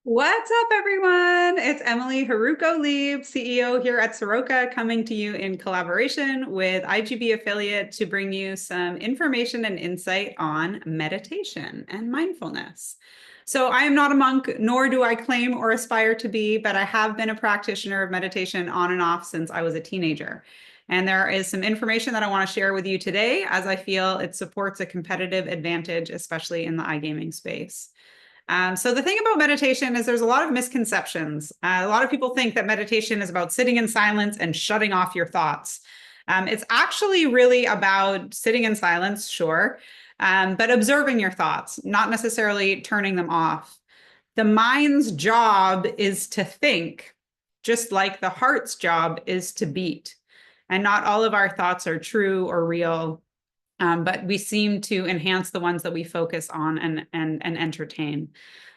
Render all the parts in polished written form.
What's up, everyone? It's Emily Haruko CEO here at Saroca, coming to you in collaboration with IGB Affiliate to bring you some information and insight on meditation and mindfulness. So I am not a monk, nor do I claim or aspire to be, but I have been a practitioner of meditation on and off since I was a teenager. And there is some information that I want to share with you today, as I feel it supports a competitive advantage, especially in the iGaming space. So the thing about meditation is there's a lot of misconceptions. A lot of people think that meditation is about sitting in silence and shutting off your thoughts. It's actually really about sitting in silence, sure, but observing your thoughts, not necessarily turning them off. The mind's job is to think, just like the heart's job is to beat. And not all of our thoughts are true or real, but we seem to enhance the ones that we focus on and entertain.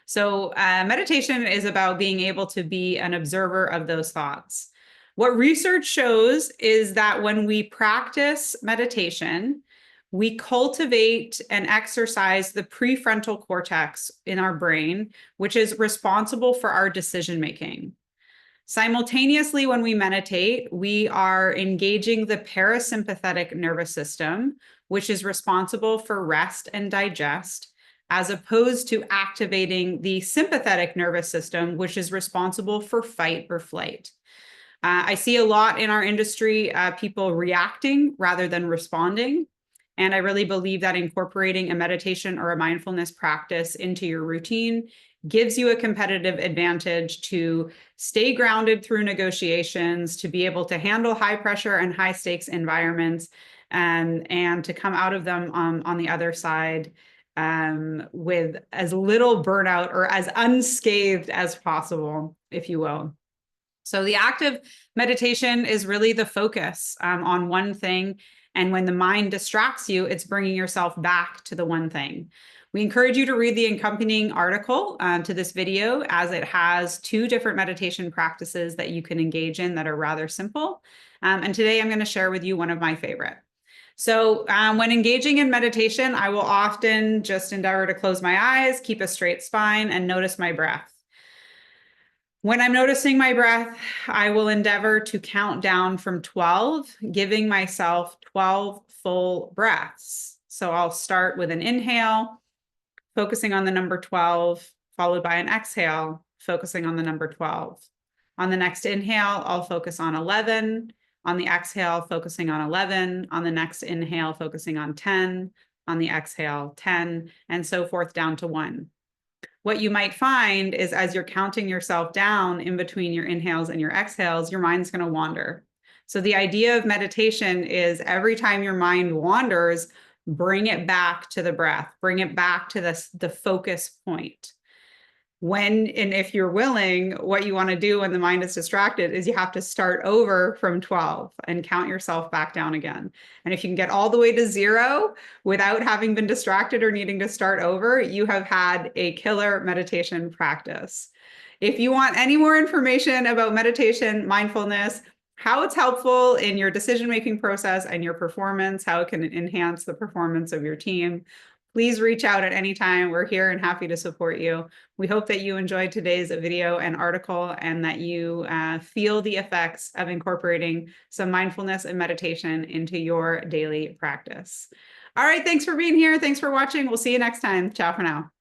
So meditation is about being able to be an observer of those thoughts. What research shows is that when we practice meditation, we cultivate and exercise the prefrontal cortex in our brain, which is responsible for our decision making. Simultaneously, when we meditate, we are engaging the parasympathetic nervous system, which is responsible for rest and digest, as opposed to activating the sympathetic nervous system, which is responsible for fight or flight. I see a lot in our industry, people reacting rather than responding. And I really believe that incorporating a meditation or a mindfulness practice into your routine gives you a competitive advantage to stay grounded through negotiations, to be able to handle high pressure and high stakes environments, and to come out of them on the other side with as little burnout or as unscathed as possible, if you will. So the active meditation is really the focus on one thing. And when the mind distracts you, it's bringing yourself back to the one thing. We encourage you to read the accompanying article to this video, as it has 2 different meditation practices that you can engage in that are rather simple. And today I'm going to share with you one of my favorite. So when engaging in meditation, I will often just endeavor to close my eyes, keep a straight spine, and notice my breath. When I'm noticing my breath, I will endeavor to count down from 12, giving myself 12 full breaths. So I'll start with an inhale, focusing on the number 12, followed by an exhale, focusing on the number 12. On the next inhale, I'll focus on 11. On the exhale, focusing on 11. On the next inhale, focusing on 10. On the exhale, 10, and so forth down to 1. What you might find is, as you're counting yourself down in between your inhales and your exhales, your mind's going to wander. So the idea of meditation is every time your mind wanders, bring it back to the breath, bring it back to the focus point. When, and if you're willing, what you want to do when the mind is distracted is you have to start over from 12 and count yourself back down again. And if you can get all the way to 0 without having been distracted or needing to start over, you have had a killer meditation practice. If you want any more information about meditation, mindfulness, how it's helpful in your decision-making process and your performance, how it can enhance the performance of your team, please reach out at any time. We're here and happy to support you. We hope that you enjoyed today's video and article, and that you feel the effects of incorporating some mindfulness and meditation into your daily practice. All right, thanks for being here. Thanks for watching. We'll see you next time. Ciao for now.